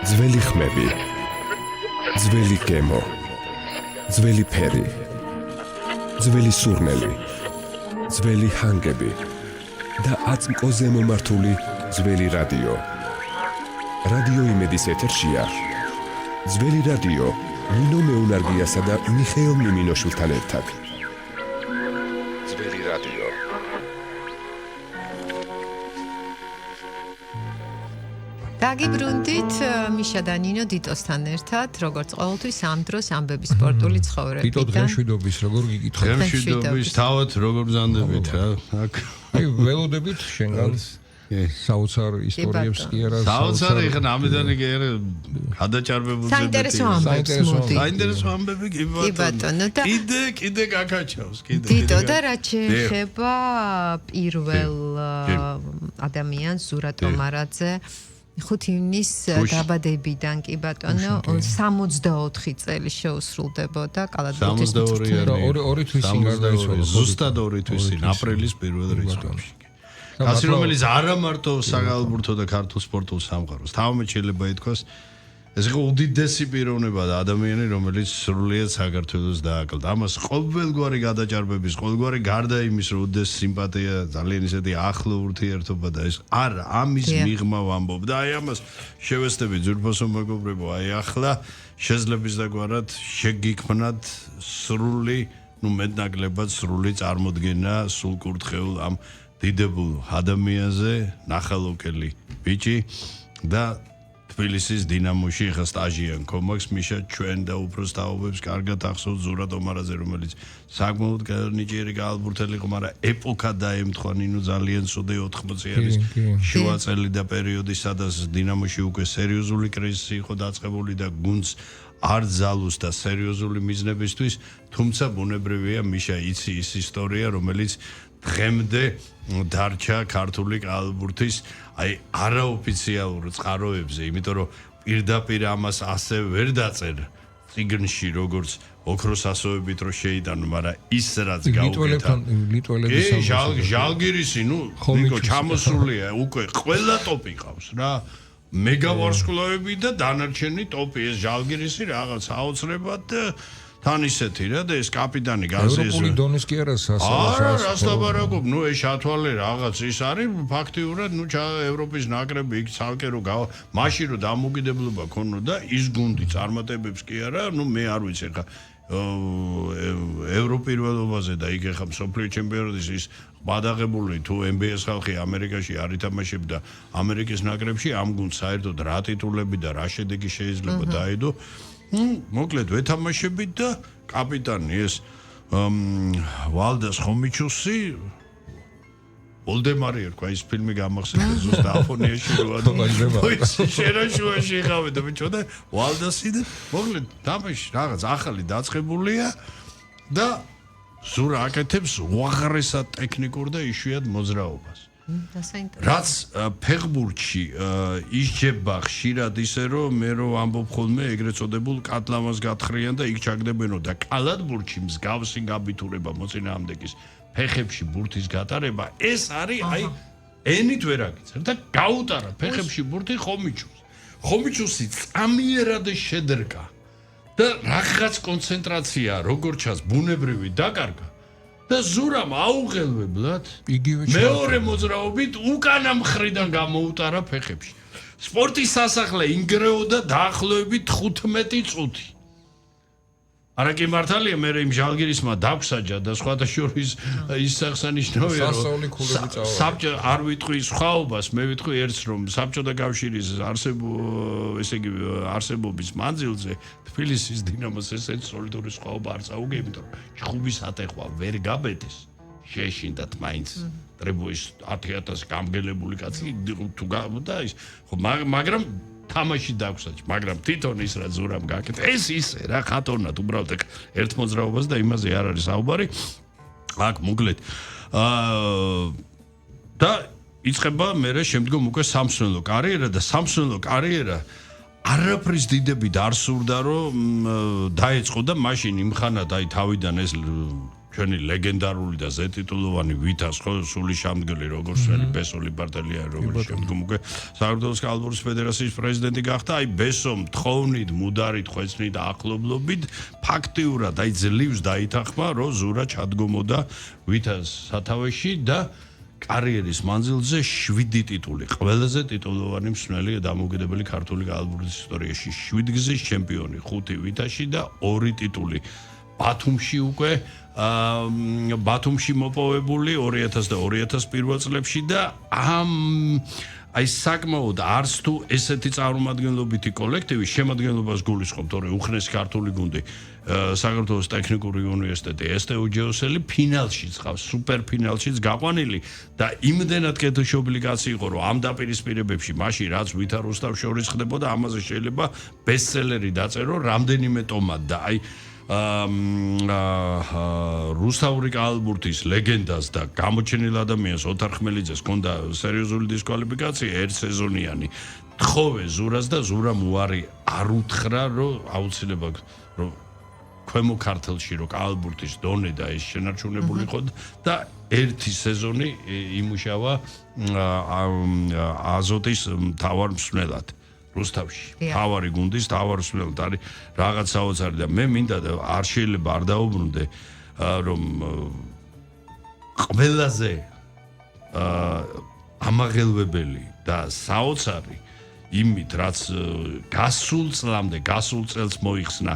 ძველი ხმები, ძველი გემო, ძველი ფერი, ძველი სურნელი, ძველი ჰანგები და აწმყოზე მომართული ძველი რადიო. რადიო იმედის ეთერშია ძველი რადიო ნინო მეუნარგიასა და მიხეილ მიმინოშვილთან ერთად. ძველი რადიო. დაგიბრუნდით მიშა და ნინო დიტოსთან ერთად, როგორც ყოველთვის ამ დროს ამბები სპორტული ცხოვრებიდან. დიტო დღეშვიდობის როგორ გიკითხავთ? დღეშვიდობის თავად როგორ ბრძანდებით რა? აქ აი ველოდებით შენგან საოცარ ისტორიებს კი არა. საოცარი ხან ამედანი კი არა გადაჭარბებული საინტერესო ამბები მოდი. საინტერესო ამბები კი ბატონო და კიდე გაკაჩავს კიდე. დიტო და რაც შეეხება პირველ ადამიანს ზურაბ ტომარაძე 5 ივნის დაბადებიდან კი ბატონო 64 წელი შეუსრულდებოდა კალათბურთის მწვრთნელი. 2 თვისინ გარდაიცვალა. ზუსტად 2 თვისინ აპრილის 1 რიცხვებში. ასე რომელიც არა მარტო საკალათბურთო და ქართულ სპორტულ სამყაროს თავმე შეიძლება ითქვას ეს იყო უდიდესი პიროვნება და ადამიანი რომელიც სრულიად საქართველოს დააკლდა. ამას ყოველგვარი გადაჭარბების, ყოველგვარი გარდა იმის რომ უდიდესი სიმპათია, ძალიან ისეთი ახლო ურთიერთობა და ეს არა ამის მიღმა ვამბობ და აი ამას შევესწრები ძვირფასო მეგობრებო, აი ახლა შეძლებს დაგვარად შეგიქმნათ სრული, მეტნაკლებად სრული წარმოდგენა სულკურთხეულ ამ დიდებულ ადამიანზე, ნახალოკელი ბიჭი და თბილისის დინამოში ხა სტაჟიან კომაქს მიშა ჩვენ და უფროს თაობებს კარგად ახსოვს ზურაბ ტომარაძე რომელიც საკმაოდ ნიჭიერი კალათბურთელი იყო, მაგრამ ეპოქა დაემთხვა ნინო ძალიან ცუდი 80-იანის შუა წელი და პერიოდი სადაც დინამოში უკვე სერიოზული კრიზისი იყო დაწყებული და გუნდს არ ძალუს და სერიოზული მიზნებისთვის, თუმცა ბუნებრივია მიშა იცი ის ისტორია რომელიც დღემდე დარჩა ქართული კალათბურთის აი არაოფიციალურ წყაროებზე, იმიტომ რომ პირდაპირ ამას ასე ვერ დაწერ წიგნში როგორც ოქროს ასოებით რომ შეიტანო, მაგრამ ის რაც გაუკეთა ლიტველების ჟალგირისი, ნიკო ჩამოსულია უკვე ყველა ტოპი ყავს რა. მეგავარსკვლავები და დანარჩენი ტოპი, ეს ჟალგირისი რაღაც აოცრებად და თან ისეთი რა და ეს კაპიტანი გაზეს ევროპული დონის კი არა არა რას ლაპარაკობ, ეს შათვალე რაღაც ის არის ფაქტიურად, ევროპის ნაკრები იქ ცალკე რომ მაშინ რომ დამოუკიდებლობა ქონოდა ის გუნდი წარმატებებს კი არა, მე არ ვიცი ხა ევროპირველობაზე და იქ ხა მსოფლიო ჩემპიონატის ის ბადაღებული თუ NBA-ს ხალხი ამერიკაში არ ითამაშებდა ამერიკის ნაკრებში, ამ გუნდს საერთოდ რა ტიტულები და რა შედეგი შეიძლება დაედო. მოკლედ ვეთამაშებით და კაპიტანი ეს ვალდას ხომიჩუსი ოლდემარი ერქვა ის ფილმი გამახსენდა ზუსტად აფონიაში როა შერაშუაში ხავე და მეჩოდა ვალდასი და მოკლედ თამაში რაღაც ახალი დაწყებულია და ზურა აკეთებს უაღრესად ტექნიკურ და იშვიათ მოძრაობას. რაც ფეხბურთში ისჯება ხშირად ისე რომ მე რო ამბობ ხოლმე ეგრეთ წოდებულ კატლამას გათხრიან და იქ ჩაგდებენო და კალათბურთში მსგავსი გაბიტურება მოწინააღმდეგის ფეხებში ბურთის გატარება ეს არის აი ენით ვერ აგიწევ და გაუტარა ფეხებში ბურთი ხომიჩუსი წამიერად შედრკა და რაღაც კონცენტრაცია როგორ ჩანს ბუნებრივი დაკარგა და ზურამ აუღელვებლად მეორე მოძრაობით უკანა მხრიდან გამოუტარა ფეხებში. სპორტის სასახლე ინგრეოდა დაახლოებით 15 წუთი. არა კი მართალია მე იმ ჟალგირისმა დაგვსაჯა და სხვათა შორის ის აღსანიშნავია რომ საბჭო არ ვიტყვი სხვაობას, მე ვიტყვი ერთს რომ საბჭოთა კავშირის არსებობის მანძილზე თბილისის დინამოს ესეთ სოლიდური სხვაობა არ წაუგე, იმიტომ რომ ჩხუბის ატეხვა ვერ გაბედეს შეეშინდათ მაინც ტრებუის 10,000 გამგელებული კაცი თუ და ის მაგრამ თამაში დაგვსაჯ, მაგრამ თვითონ ის რა ზურამ გაკეთე. ეს ისე რა ხატოვნად უბრალოდ ერთ მოძრაობას და იმაზე არ არის საუბარი. აქ მოკლედ და იწყება მერე შემდგომ უკვე სამსვლელო კარიერა და სამსვლელო კარიერა არაფრის დიდები არ სურდა რომ დაეწყო და მაშინ იმხანად აი თავიდან ეს ჩვენი ლეგენდარული და ზედიტულოვანი ვითას ხო სული შემდგელი როგორც ველი ბესო ლიბარტელია როგორც შემდგომ უკვე საქართველოს კალბურის ფედერაციის პრეზიდენტი გახდა აი ბესომ თხოვნით მუდარით ხვეწნით ახლობლობით ფაქტიურად აი ძლივს დაითანხმა რომ ზურა ჩადგომოდა ვითას სათავეში და კარიერის მანძილზე 7 ტიტული ყველაზე ტიტულოვანი მსმელი დამოუკიდებელი ქართული კალბურის ისტორიაში 7 გზის ჩემპიონი 5 ვითაში და 2 ტიტული ბათუმში უკვე ბათუმში მოპოვებული 2000 და 2001 წლებში და აი საკმაოდ არც თუ ესეთი წარმომადგენლობითი კოლექტივი შემადგენლობას გულისხმობთ, თორე უხნესი ქართული გუნდი საქართველოს ტექნიკური უნივერსიტეტი STU-ჯეოსელი ფინალშიც ყავს, სუპერფინალშიც გაყვანილი და იმდენად კეთილშობილი კაცი იყო, რომ ამ დაპირისპირებებში მაშინ რაც ვითარ რუსთავ შორის ხდებოდა, ამაზე შეიძლება ბესტსელერი დაწერო რამდენიმე ტომად და აი რუსთავური კალბურთის ლეგენდას და გამოჩენილ ადამიანს ოთარ ხმელიძეს ჰქონდა სერიოზული დისკვალიფიკაცია ერთ სეზონიანი თხოვე ზურას და ზურამ უარი არ უთხრა რომ აუცილებლად რომ ქვემო ქართლში რომ კალბურთის დონე და ეს შენარჩუნებული იყო და ერთი სეზონი იმუშავა აზოტის მთავარ მსმელად რუსთავში თავარი გუნდის თავარ მსმელად არის რაღაც საოცარი და მე მინდა და არ შეიძლება არ დაუბრუნდე რომ ყველაზე ამაღელვებელი და საოცარი იმით რაც გასულ წელს მოიხსნა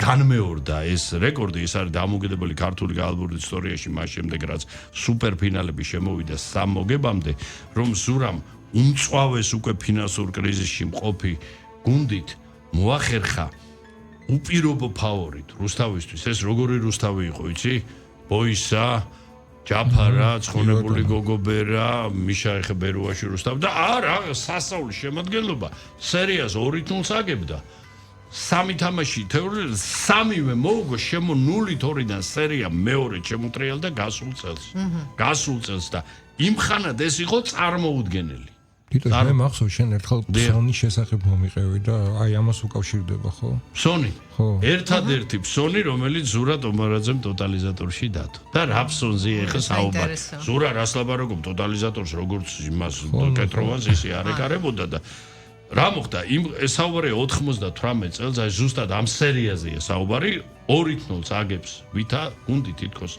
განმეორდა ეს რეკორდი ეს არის დამოუკიდებელი ქართული კალბურის ისტორიაში მას შემდეგ რაც სუპერფინალები შემოვიდა 3 მოგებამდე რომ ზურამ უმწვავეს უკვე ფინანსურ კრიზისში მყოფი გუნდით მოახერხა უპირობო ფავორიტ რუსთავისთვის ეს როგორი რუსთავი იყო იცი ბოისა ჯაფარა ცხონებული გოგობერა მიშა ხებერუაში რუსთავი და არა სასწაული შემადგენლობა სერიას 2-0 აგებდა 3 თამაში თეორიულად 3-ვე მოუგო შემო 0-2-დან სერია მეორე შემოტრიალდა გასულ წელს და იმხანად ეს იყო წარმოუდგენელი თვითონ მე მახსოვს შენ ერთხელ ფსონის შესახებ მომიყევი და აი ამას უკავშირდება ხო? ფსონი. ხო. ერთადერთი ფსონი რომელიც ზურა ტომარაძემ ტოტალიზატორში დათო. და რა ფსონზე ეხა საუბარი. ზურა რას ლაბარაკობ ტოტალიზატორს როგორც იმას კეტროვანს ისე არ ეკარებოდა და რა მოხდა იმ საუბარი 98 წელს აი ზუსტად ამ სერიაზეა საუბარი 2-0 აგებს ვითა გუნდი თითქოს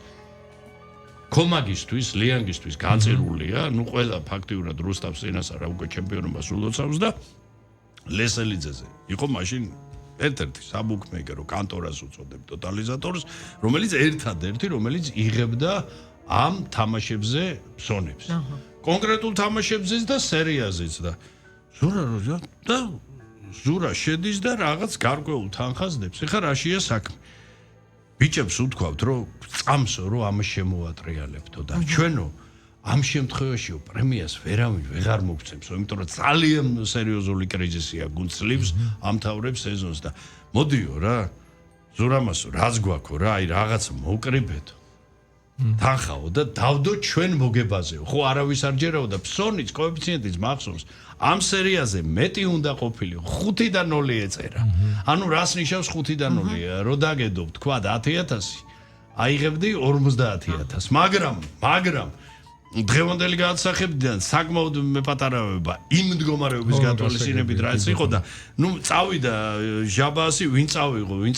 კომაგისთვის, ლიანგისთვის განწერულია, ნუ ყველა ფაქტიურად რუსთავს ენასარა უკვე ჩემპიონობა სულოცავს და ლესელიძეზე. იყო მაშინ ერთ-ერთი საბუქმეიკერო კანტორას უწოდებ ტოტალიზატორს, რომელიც ერთადერთი, რომელიც იღებდა ამ თამაშებზე ფსონებს. კონკრეტულ თამაშებზეც და სერიაზეც და ზურა შედის და რაღაც გარკვეულ თანხას დებს. ეხლა რაშია საქმე? ბიჭებს უთქვავთ რომ წამსო რომ ამას შემოვატრიალებთო და ჩვენო ამ შემთხვევაშიო პრემიას ვერავინ ვეღარ მოგცემს იმიტომ რომ ძალიან სერიოზული კრიზისია გუნდს ამთავრებს სეზონს და მოდიო რა ზურამასო რაც გვაქვს რა აი რაღაც მოკრიბეთო თანხაო და დავდო ჩვენ მოგებაზეო ხო არავის არ ჯერაო და ფსონის კოეფიციენტის მახსოვს ამ სერიაზე მეტი უნდა ყოფილიყო 5-დან 0 ეწერა. ანუ რას ნიშნავს 5-დან 0? რო დაგედობ თქვა 10000 აიღებდი 50000. მაგრამ დღევანდელი გადასახებიდან საკმაოდ მეპატარავება იმ მდგომარეობის გათვალისწინებით რაც იყო და ნუ წავიდა ჟაბასი ვინ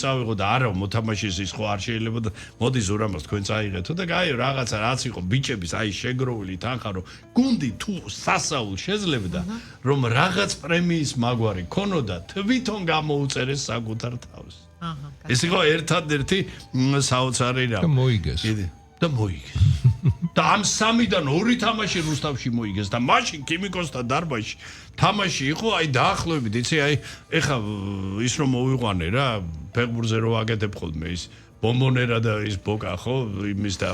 წავიღო და არა მოთამაშეს ის ხო არ შეიძლება და მოდი ზურამას თქვენ წაიღეთო და გაი რაღაცა რაც იყო ბიჭების აი შეგროვილი თანხა რომ გუნდი თუ სასაულ შეძლებდა რომ რაღაც პრემიის მაგვარი ქონოდა თვითონ გამოუწერეს საკუთარ თავს. ეს იყო ერთადერთი საოცარი რამ. და მოიგეს. და მოიგეს. და ამ 3-დან 2 თამაში რუსთავში მოიგეს და მაშინ ქიმიკოსთა დარბაზში თამაში იყო აი დაახლოებით იცი აი ეხა ის რომ მოვიყვანე რა ფეხბურთზე რო ვაკეთებ ხოლმე ის ბომბონერა და ის ბოკა ხო იმის და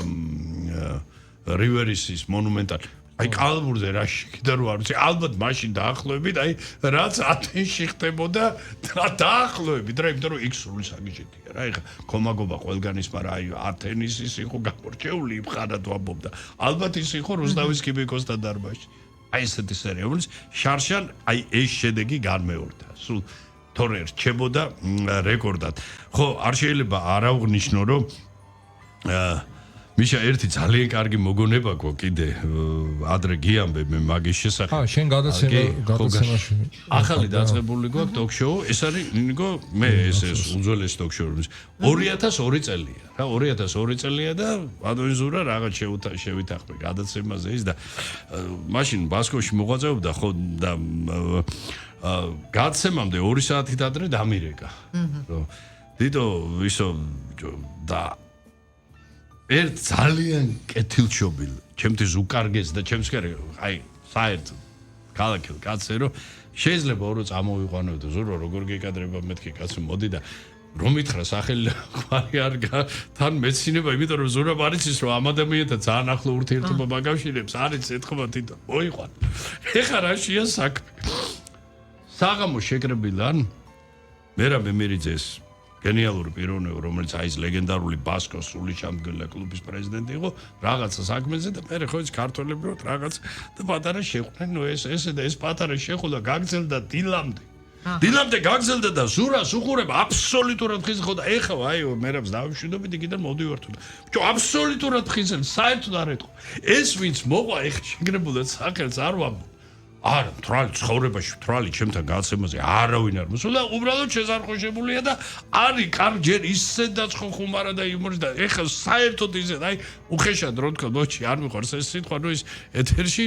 რივერისის მონუმენტალი აი კალბურზე რა შეგდა რო არ ვიცი ალბათ მაშინ დაახლოებით აი რაც ათენში ხდებოდა დაახლოებით რა იმიტომ რომ იქ სრული საგიჟეტია რა ეხა კომაგობა ყველგანის მაგრამ აი ათენის ის იყო გამორჩეული იმხანად ვამბობდა ალბათ ის იყო რუსთავის ქიმიკოსთა დარბაზში აი ესეთი სერია რომელიც შარშან აი ეს შედეგი განმეორდა სულ თორე რჩებოდა რეკორდად ხო არ შეიძლება არ აღვნიშნო რომ მიშა ერთი ძალიან კარგი მოგონება გქო კიდე ადრე გიამბე მე მაგის შესახებ. შენ გადაცემაში ახალი დაწყებული გვაქვს ტოქ-შოუ, ეს არის ნიკო მე ეს უძველესი ტოქ-შოუ 2002 წელია. რა 2002 წელია და ბატონი ზურა რაღაც შევითახმე გადაცემაზე ის და მაშინ ბასკოვში მოღვაწეობდა ხო და გადაცემამდე 2 საათით ადრე დამირეკა. რომ დიდო ისო და ერთ ძალიან კეთილშობილ, ჩემთვის უკარგეს და ჩემს კერე, აი, საერთოდ ქალაქელ კაცზე რომ შეიძლება ორო წამოვიყვანო ზურო როგორ გეკადრება მეთქი კაცო მოდი და რომ მითხრა სახელი ყვარი არ თან მეცინება იმიტომ რომ ზურაბ არიცის რომ ამ ადამიანთან ძალიან ახლო ურთიერთობა მაკავშირებს არის ეთქობა თვითონ მოიყვან ეხა რაშია საქმე საღამო შეკრებილან მერაბ მემერიძეს გენიალური პიროვნება რომელიც აი ეს ლეგენდარული ბასკოს სული ჩამდგენელი კლუბის პრეზიდენტი იყო რაღაცა საქმეზე და მე ხო ის ქართველები რო რაღაც და პატარა შეხვდნენ ნუ ეს და ეს პატარა შეხვდა გაგრძელდა დილამდე გაგრძელდა და ზურას უყურება აბსოლუტურად ხიზ ხო და ეხა აი მერაბს დავშვიდობით იქიდან მოდივართ ბიჭო აბსოლუტურად ხიზენ საერთოდ არ ეთქო ეს ვინც მოყვა ეხა შეგრებულად სახელს არ ვამბობ არა, თრალი ცხოვრებაში, თრალი ჩემთან გაცემაზე არავინ არ მოსულა, უბრალოდ შეზარხოშებულია და არის კარჯერ ისედაც ხუმარა და იუმორი და ეხლა საერთოდ ისე, აი, უხეშად რო თქვა, მოჩი, არ მიყვარს ეს სიტყვა, ნუ ის ეთერში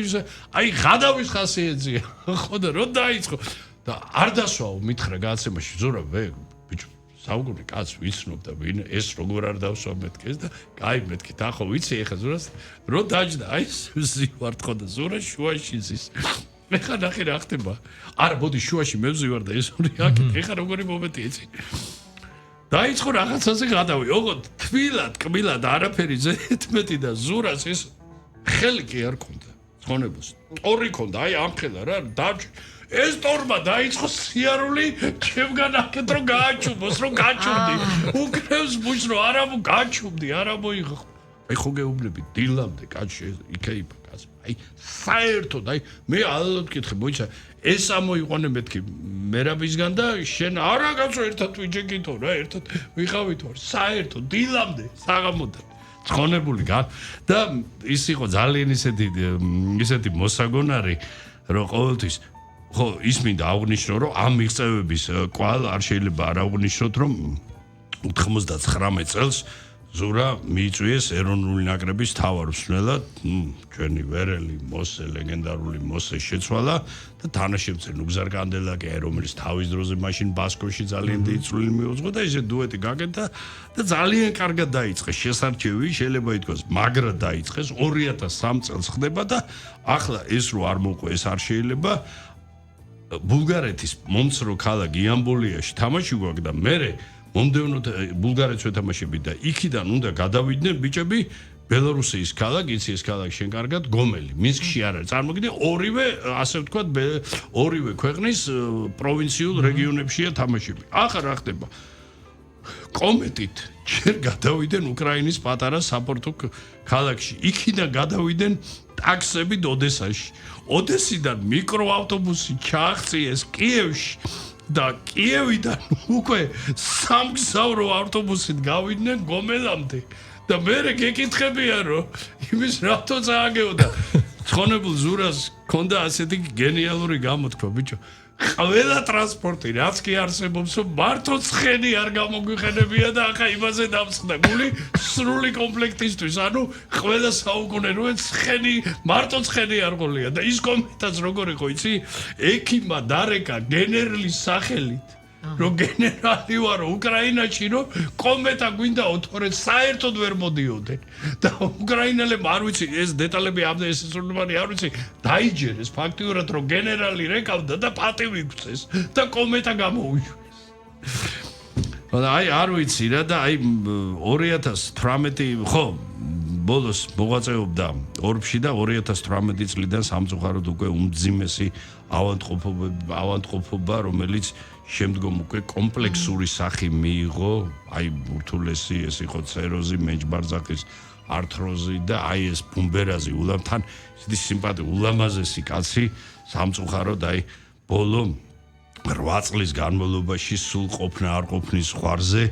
აი, ღადავის ხასიათზეა. ხო და რო დაიწყო და არ დასვაო მითხრა გაცემაში, ზურა, ბიჭო, საუგუნე კაც ვიცნობ და ვინ ეს როგორ არ დავსვა მეთქეს და კაი მეთქი თახო ვიცი ეხლა ზურას რო დაჯდა, აი, ზივართ ხო და ზურა შუაში ზის. ეხა ნახე რა ხდება. არა, მოდი შუაში მე ვზივარ და ეს ორი აქეთ. ეხა როგორი მომენტი იცი. დაიწყო რაღაცაზე გადავი. ოღონდ თბილად, კბილად არაფერი ზეთმეტი და ზურას ეს ხელი კი არ ქონდა. ცხონებას. ტორი ქონდა, აი ამ ხელა რა, დავჭი. ეს ტორმა დაიწყო სიარული, ჩემგან აქეთ რომ გააჩუმოს, რომ გაჩუმდი. უკრევს ბუჩს რომ არა გაჩუმდი, არა მოიღო. აი ხო გეუბნები დილამდე კაცი იქეიფა კაცი. აი საერთოდ აი მე ალბათ მკითხე მოიცა ეს ამოიყვანე მეთქი მერაბისგან და შენ არა კაცო ერთად ვიჯეკითო რა ერთად ვიყავით ვარ საერთოდ დილამდე საღამოდან ცხონებული და ის იყო ძალიან ისეთი მოსაგონარი რომ ყოველთვის ხო ის მინდა აღნიშნო რომ ამ მიღწევების კვალ არ შეიძლება არ აღნიშნოთ რომ 99 წელს ზურა მიიწვიეს ეროვნული ნაკრების თავარ მსვლელად, ჩვენი ვერელი მოსე ლეგენდარული მოსე შეცვალა და თანაშემწე ნუგზარ კანდელაკი, რომელიც თავის დროზე მაშინ ბასკოში ძალიან დიდი წვლილი მიუძღვა და ისე დუეტი გაკეთდა და ძალიან კარგად დაიწყეს შესარჩევი, შეიძლება ითქვას, მაგრად დაიწყეს 2003 წელს ხდება და ახლა ეს რო არ მოყვა, ეს არ შეიძლება ბულგარეთის მომცრო ქალაქ იამბოლიაში თამაში გვაქვს და მე მომდევნო ბულგარეთს ვეთამაშები და იქიდან უნდა გადავიდნენ ბიჭები ბელორუსიის ქალაქ, იცი ეს ქალაქი შენ კარგად გომელი, მინსკში არ არის. წარმოგიდგენ, ორივე, ასე ვთქვათ, ორივე ქვეყნის პროვინციულ რეგიონებშია თამაშები. ახლა რა ხდება? კომეტით ჯერ გადავიდნენ უკრაინის პატარა საპორტო ქალაქში. იქიდან გადავიდნენ ტაქსებით ოდესაში. ოდესიდან მიკროავტობუსი ჩააღწიეს კიევში. და კიევიდან უკვე სამგზავრო ავტობუსით გავიდნენ გომელამდე და მე გეკითხებიან რომ იმის რატო წააგეოდა ცხონებულ ზურას ქონდა ასეთი გენიალური გამოთქვა ბიჭო ყველა ტრანსპორტი რაც კი არსებობს მარტო ცხენი არ გამოგვიხენებია და ახლა იმაზე დამწყდა გული სრული კომპლექტისთვის ანუ ყველა საუკუნე რო ცხენი მარტო ცხენი არ ყოლია და ის კომენტაც როგორ იყო იცი ექიმა დარეკა გენერლის სახელით რომ გენერალი ვარო უკრაინაში რომ კომეტა გვინდაო თორე საერთოდ ვერ მოდიოდნენ და უკრაინელებმა არ ვიცი ეს დეტალები ამდე ეს სრულმანი არ ვიცი დაიჯერეს ფაქტიურად რომ გენერალი რეკავდა და პატივი გწეს და კომეტა გამოუშვეს აი არ ვიცი რა და აი 2018 ხო ბოლოს მოღვაწეობდა ორბში და 2018 წლიდან სამწუხაროდ უკვე უმძიმესი ავადმყოფობა რომელიც შემდგომ უკვე კომპლექსური სახი მიიღო, აი ურთულესი ეს იყო ცეროზი, მეჯბარძახის ართროზი და აი ეს ბუმბერაზი ულამთან ისეთი სიმპათი ულამაზესი კაცი სამწუხაროდ აი ბოლო 8 წლის განმავლობაში სულ ყოფნა არ ყოფნის ხوارზე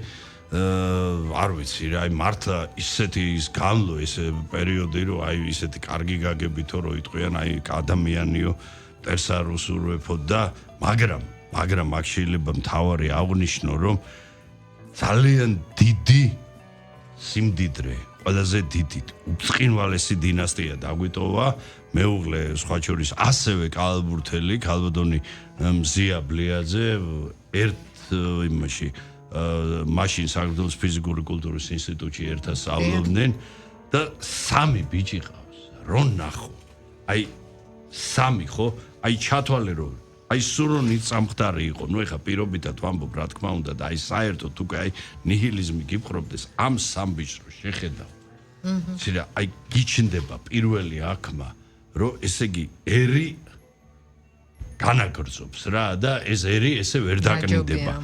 არ ვიცი რა, აი მართლა ისეთი ის განლო ეს პერიოდი რომ აი ისეთი კარგი გაგებითო რომ იტყვიან აი ადამიანიო წერს არ უსურვებო და მაგრამ აქ შეიძლება მთავარი აღნიშნო რომ ძალიან დიდი სიმდიდრე ყველაზე დიდი უწყინვალესი დინასტია დაგვიტოვა მეუღლე სხვა შორის ასევე კალბურთელი ქალბატონი მზია ბლიაძე ერთ იმაში მაშინ საქართველოს ფიზიკური კულტურის ინსტიტუტში ერთად სწავლობდნენ და 3 ბიჭი ყავს რო ნახო აი 3 ხო აი ჩათვალე რომ აი სურონი წამხდარი იყო ნუ ეხა პირობითად ვამბობ რა თქმა უნდა და აი საერთოდ უკვე აი ნიჰილიზმი გიფხრობდეს ამ 3 ბიჭს რო შეხედავ ცირა აი გიჩნდება პირველი აქმა რომ ესე იგი ერი განაგრძობს რა და ეს ერი ესე ვერ დაკნინდება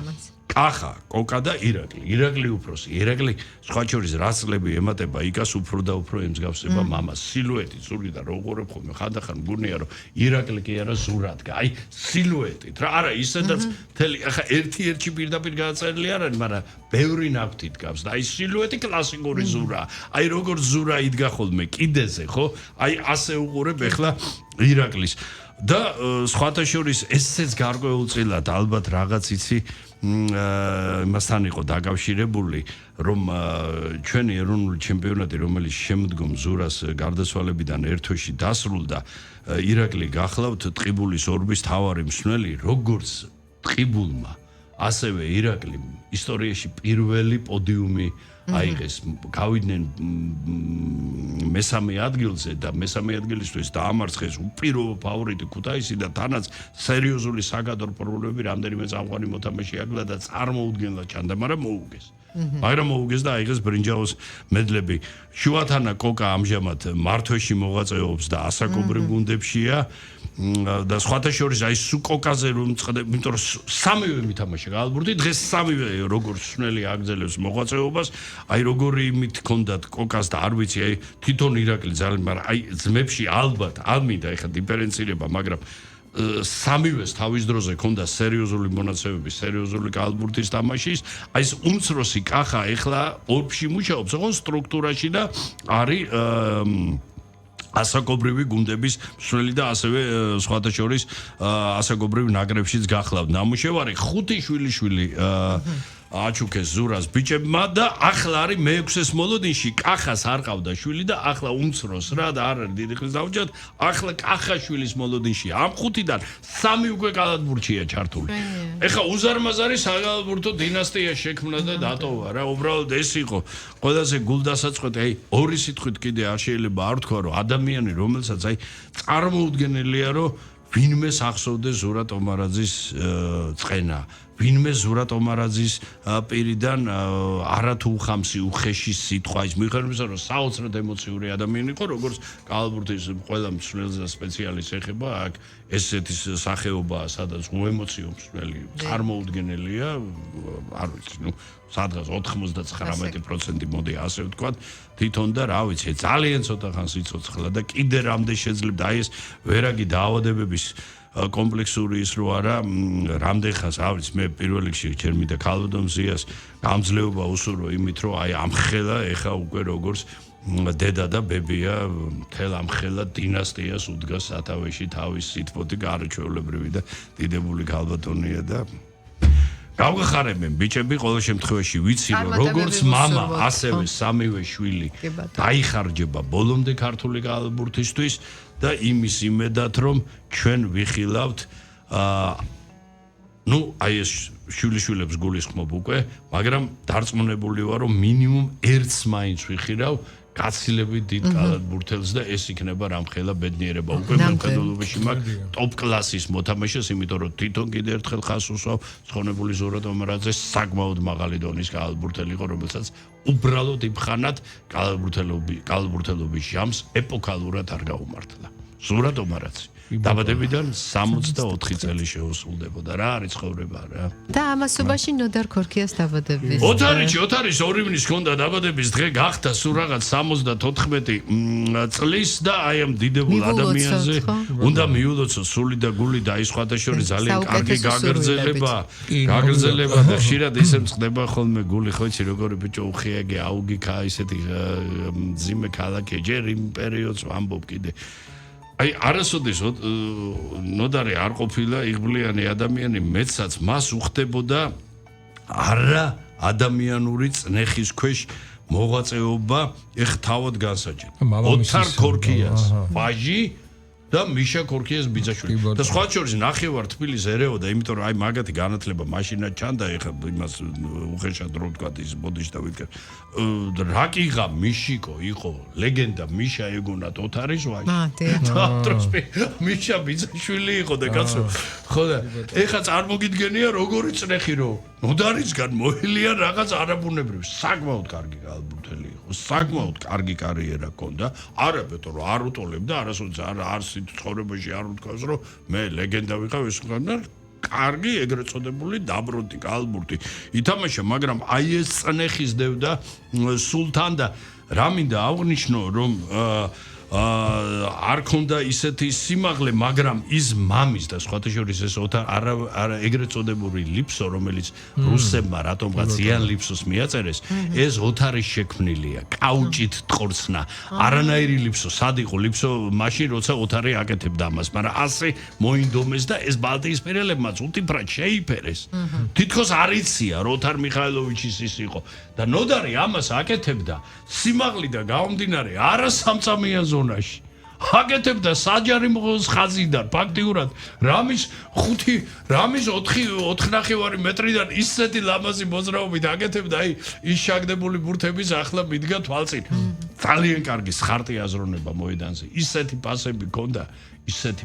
კახა, კოკა და ირაკლი უფროსი. ირაკლი სხვა შორის რასლები ემატება იკას უფრო და უფრო ემსგავსება მამას. სილუეტი ზურგი და როგორ ხომ ხანდახან მგონია რომ ირაკლი კი არა ზურადგა. აი სილუეტით რა არა ისედაც მთელი ახლა ერთ-ერთი პირდაპირ გადაწერილი არ არის, მაგრამ ბევრი ნავთით გავს და აი სილუეტი კლასიკური ზურაა. აი როგორ ზურა იდგა ხოლმე კიდეზე, ხო? აი ასე უყურებ ახლა ირაკლის და სხვათა შორის ესეც გარკვეულწილად ალბათ რაღაც იცი მასთან იყო დაკავშირებული რომ ჩვენი ეროვნული ჩემპიონატი რომელიც შემდგომ ზურას გარდაცვალებიდან ერთოში დასრულდა ირაკლი გახლავთ ტყიბულის ორბის თავარი მსვლელი როგორც ტყიბულმა ასევე ირაკლი ისტორიაში პირველი პოდიუმი აიღეს გავიდნენ მესამე ადგილზე და მესამე ადგილისთვის დაამარცხეს უპირობო ფავორიტი ქუთაისი და თანაც სერიოზული საგადო პრობლემები რამდენიმე წამყვანი მოთამაშე აკლდა და წარმოუდგენლად ჩანდა, მაგრამ მოუგეს და აიღეს ბრინჯაოს მედლები. შუათანა კოკა ამჟამად მართვეში მოღვაწეობს და ასაკობრივ გუნდებშია და სხვათა შორის აი სუ კოკაზე რომ წდებ, იმიტომ რომ სამივე მითამაშე კალბურთი დღეს სამივე როგორც სნელი აგზელებს მოღვაწეობას, აი როგორი იმით ჰქონდათ კოკას და არ ვიცი აი თვითონ ირაკლი ძალიან, მაგრამ აი ძმებში ალბათ ამინდა ეხა დიფერენცირება, მაგრამ სამივეს თავის დროზე ჰქონდა სერიოზული მონაცემები, სერიოზული კალბურთის თამაშის, აი ეს უმცროსი კახა ეხლა ორფში მუშაობს, ოღონდ სტრუქტურაში და არის ასაკობრივი გუნდების მსვლელი და ასევე სხვათა შორის ასაკობრივ ნაკრებშიც გახლავთ. ნამუშევარი 5 შვილიშვილი აჩუქეს ზურას ბიჭებმა და ახლა არის მე-6-ეს მოლოდინში კახას არ ყავდა შვილი და ახლა უმცროს რა და არ არის დიდი ხნის დაუჭერთ ახლა კახაშვილის მოლოდინში ამ 5-დან 3 უკვე კალათბურთშია ჩართული. ეხლა უზარმაზარი საკალათბურთო დინასტია შექმნა და დატოვა რა უბრალოდ ეს იყო ყველაზე გულდასაწყვეტი აი ორი სიტყვით კიდე არ შეიძლება არ თქვა რომ ადამიანი რომელსაც აი წარმოუდგენელია რომ ვინმე ახსოვდეს ზურა ტომარაძის წყენა ვინმე ზურა ტომარაძის პირიდან არათუ ხამსი უხეში სიტყვა ის მიხედავს რომ საოცრად ემოციური ადამიანი იყო როგორც კალბურთის ყველა მსვლელს და სპეციალისტს ეხება აქ ესეთი სახეობაა სადაც უემოციო მსვლელი წარმოუდგენელია არ ვიცი ნუ სადღაც 99% მოდი ასე ვთქვათ თვითონ და რა ვიცი ძალიან ცოტა ხანს იცოცხლა და კიდე რამდენ შეძლებდა აი ეს ვერაგი დაავადებების კომპლექსური ის რო არა რამდენ ხანს ავიც მე პირველ რიგში ჩემი და ქალბატონ მზიას გამძლეობა უსურვო იმით რომ აი ამხელა ეხა უკვე როგორც დედა და ბებია მთელ ამხელა დინასტიას უდგას სათავეში თავის სიტყვოთი გარჩევლებრივი და დიდებული ქალბატონია და გავგახარებენ ბიჭები ყოველ შემთხვევაში ვიცი რომ როგორც мама ასევე სამივე შვილი დაიხარჯება ბოლომდე ქართული კალბურთისთვის და იმის იმედად რომ ჩვენ ვიხილავთ ნუ აი ეს შვილიშვილებს გულისხმობ უკვე მაგრამ დარწმუნებული ვარ რომ მინიმუმ ერთს მაინც ვიხილავ გაცილებით დიდ კალათბურთელს და ეს იქნება რამხელა ბედნიერება უკვე მემხედველობაში მაქვს ტოპ კლასის მოთამაშეს იმიტომ რომ თვითონ კიდე ერთხელ ხას უსვავ ცხონებული ზურა ტომარაძე საკმაოდ მაღალი დონის კალათბურთელი იყო რომელსაც უბრალოდ იმხანად კალათბურთელობის ჟამს ეპოქალურად არ გაუმართლა ზურა ტომარაძე დაბადებიდან 64 წელი შეუსრულდებოდა რა არის ცხოვრება რა და ამასობაში ნოდარ ქორქიას დაბადების ოთარი ორივნის ჰქონდა დაბადების დღე გახდა სულ რაღაც 74 წლის და აი ამ დიდებულ ადამიანზე უნდა მიულოცოს სული და გული და ის სხვათა შორის ძალიან კარგი გაგრძელება და ხშირად ისე მწყდება ხოლმე გული ხო იცი როგორი ბიჭო უხიაგე აუგი ქა ისეთი ძიმე ქალაქი ჯერ იმ პერიოდს ვამბობ კიდე აი არასოდეს ნოდარი არ ყოფილა იღბლიანი ადამიანი მეცაც მას უხდებოდა არა ადამიანური წნეხის ქვეშ მოღვაწეობა ეხ თავად განსაჯეთ ოთარ ქორქიას ვაჟი და მიშა ქორქიას ბიძაშვილი და სხვა შორის ნახევარ თბილისს ერეოდა იმიტომ რომ აი მაგათი განათლება მაშინაც ჩანდა ეხა იმას უხეშად რო ვთქვა ის ბოდიში და ვიტკე რაკიღა მიშიკო იყო ლეგენდა მიშა ეგონათ ოთარის ვაჟი მიშა ბიძაშვილი იყო და კაცო ხო და ეხა წარმოგიდგენია როგორი წნეხი რო ნოდარისგან მოელია რაღაც არაბუნებრივი საკმაოდ კარგი ალბურთელი იყო საკმაოდ კარგი კარიერა ჰქონდა არა ბეტო რომ არ უტოლებდა არასოდეს არ ცხოვრებაში არ უთქვას რომ მე ლეგენდა ვიყავ ეს ხანდა კარგი ეგრეთ წოდებული დაბრუნდი ალბურთი ითამაშა მაგრამ აი ეს წნეხის დევდა სულთან და რა მინდა აღნიშნო რომ არ ქონდა ისეთი სიმაღლე მაგრამ ის მამის და სხვათა შორის ეს არა ეგრეთ წოდებული ლიფსო რომელიც რუსებმა რატომღაც იან ლიფსოს მიაწერეს ეს ოთარის შექმნილია კაუჭით ტყორცნა არანაირი ლიფსო სად იყო ლიფსო მაშინ როცა ოთარი აკეთებდა ამას მაგრამ ასე მოინდომეს და ეს ბალტიისპირელებმაც უთიფრად შეიფერეს თითქოს არ იცია რომ ოთარ მიხაილოვიჩის ის იყო და ნოდარი ამას აკეთებდა სიმაღლიდან გამომდინარე არა სამწამიან ზონაში აკეთებდა საჯარი ხაზიდან ფაქტიურად რამის 4.5 მეტრიდან ისეთი ლამაზი მოძრაობით აკეთებდა აი ის შაგდებული ბურთების ახლა მიდგა თვალწინ ძალიან კარგი სხარტი აზროვნება მოედანზე ისეთი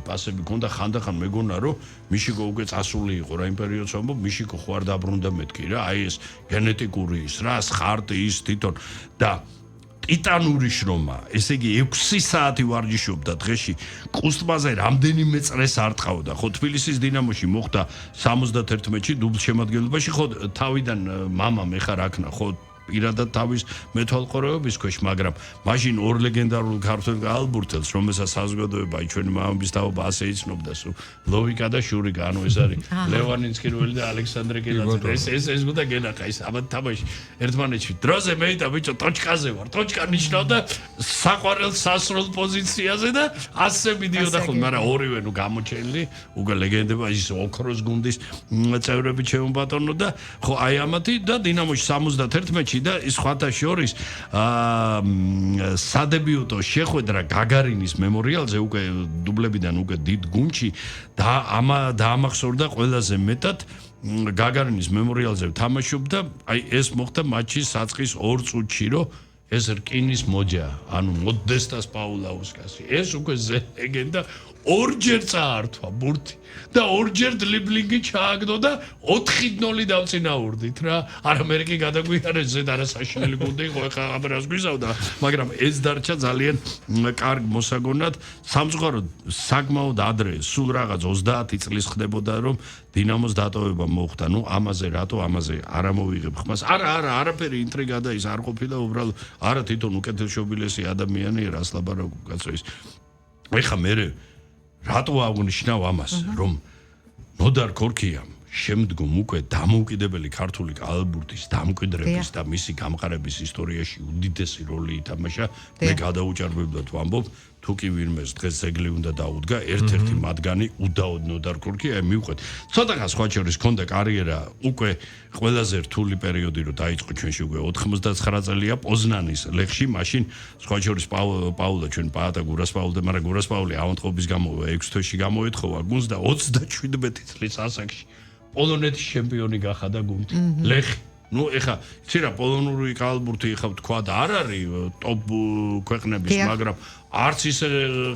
პასები ქონდა ხანდახან მეგონა რომ მიშიკო უკვე წასული იყო რა იმ პერიოდს ამბობ მიშიკო ხო არ დაბრუნდა მეთქი რა აი ეს გენეტიკური ის რა სხარტი ის თვითონ და ტიტანური შრომა, ესე იგი 6 საათი ვარჯიშობდა დღეში. ყუსტბაზე რამდენიმე წრეს არ ტყავდა. ხო თბილისის დინამოში მოხდა 71-ში დუბლ შემადგენლობაში, ხო თავიდან მამამ ეხარ აქნა, ხო პირადად თავის მეთვალყურეობის ქვეშ, მაგრამ მაშინ ორ ლეგენდარულ ქართველ ალბურთელს, რომელსაც საზოგადოება ჩვენი მამების თაობა ასე იცნობდა, სულ ლოვიკა და შურიკა, ანუ ეს არის ლევანინსკი-რუელი და ალექსანდრე კილაძე. ეს გუდა გენახა ის ამათ თამაში ერთმანეთში. დროზე მეიტა ბიჭო ტოჩკაზე ვარ. ტოჩკა ნიშნავდა საყვარელ სასრულ პოზიციაზე და ასე მიდიოდა ხოლმე, მაგრამ ორივე ნუ გამოჩენილი, უკვე ლეგენდება ის ოქროს გუნდის წევრები ჩემბატონო და ხო აი ამათი და დინამოში 71-ში და ის სხვათა შორის სადებიუტო შეხვედრა გაგარინის მემორიალზე უკვე დუბლებიდან უკვე დიდ გუნდში და დაამახსოვრდა ყველაზე მეტად გაგარინის მემორიალზე თამაშობდა აი ეს მოხდა მატჩის საწყის 2 წუთში რომ ეს რკინის მოჯა ანუ მოდესტას პაულაუსკასი ეს უკვე ლეგენდა ორჯერ წაართვა ბურთი და ორჯერ დრიბლინგი ჩააგდო და 4-0 დავწინაურდით რა არ ამერიკი გადაგვიარეს ზედ არასაშინელი გუნდი იყო ეხა ამერას გვიზავდა მაგრამ ეს დარჩა ძალიან კარგ მოსაგონად სამწუხაროდ საკმაოდ ადრე სულ რაღაც 30 წლის ხდებოდა რომ დინამოს დატოვება მოხდა ნუ ამაზე არ ამოვიღებ ხმას არაფერი ინტრიგა და ის არ ყოფილა უბრალოდ არა თვითონ უკეთილშობილესი ადამიანი რას ლაბარაკობ კაცო ის ეხა მე რატო აღნიშნავ ამას რომ ნოდარ ქორქიამ შემდგომ უკვე დამოუკიდებელი ქართული ალბურთის დამკვიდრების და მისი გამყარების ისტორიაში უდიდესი როლი ითამაშა მე გადაუჭარბებლად ვამბობ თუ კი ვინმეს დღეს ზეგლი უნდა დაუდგა ერთ-ერთი მათგანი უდაოდ ნოდარ ქორქია მივყვეთ ცოტა სხვა შორის ქონდა კარიერა უკვე ყველაზე რთული პერიოდი რო დაიწყო ჩვენში უკვე 99 წელია პოზნანის ლეხში მაშინ სხვა შორის პაულა ჩვენ პაატა გურასპაულდა მაგრამ გურასპაული ავანტყოფის გამო 6 თვეში გამოეთხოვა გუნდს და 37 წლის ასაკში პოლონეთის ჩემპიონი გახადა გუნდი ლეხი ნუ ეხა იცი რა პოლონური კალბურთი ეხა თქვა და არ არის ტოპ ქვეყნების მაგრამ არც ისე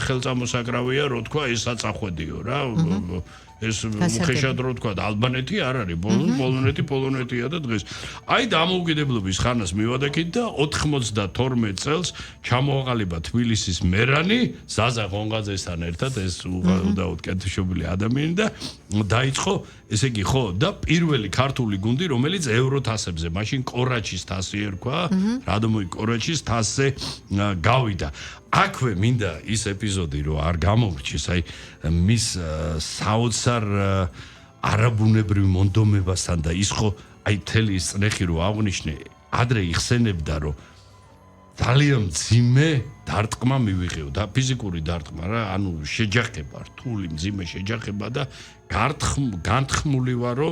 ხელწამოსაკრავია რო თქვა ესაც ახვედიო რა ეს უხეშად რო თქვა ალბანეთი არ არის პოლონეთია და დღეს აი დამოუკიდებლობის ხანას მივადექით და 92 წელს ჩამოაყალიბა თბილისის მერანი ზაზა ღონღაძესთან ერთად ეს უღალოდ კეთილშობილი ადამიანი და დაიწყო ესე იგი ხო და პირველი ქართული გუნდი რომელიც ევროთასებზე მაშინ კორაჩის თასი ერქვა რადომი კორაჩის თასზე გავიდა აქვე მინდა ის ეპიზოდი რო არ გამომრჩეს აი მის საოცარ არაბუნებრივ მონდომებასთან და ის ხო აი მთელი ის წნეხი რო აღნიშნე ადრე იხსენებდა რომ ძალიან მძიმე დარტყმა მივიღეო და ფიზიკური დარტყმა რა ანუ შეჯახება რთული მძიმე შეჯახება და განთხმული ვარო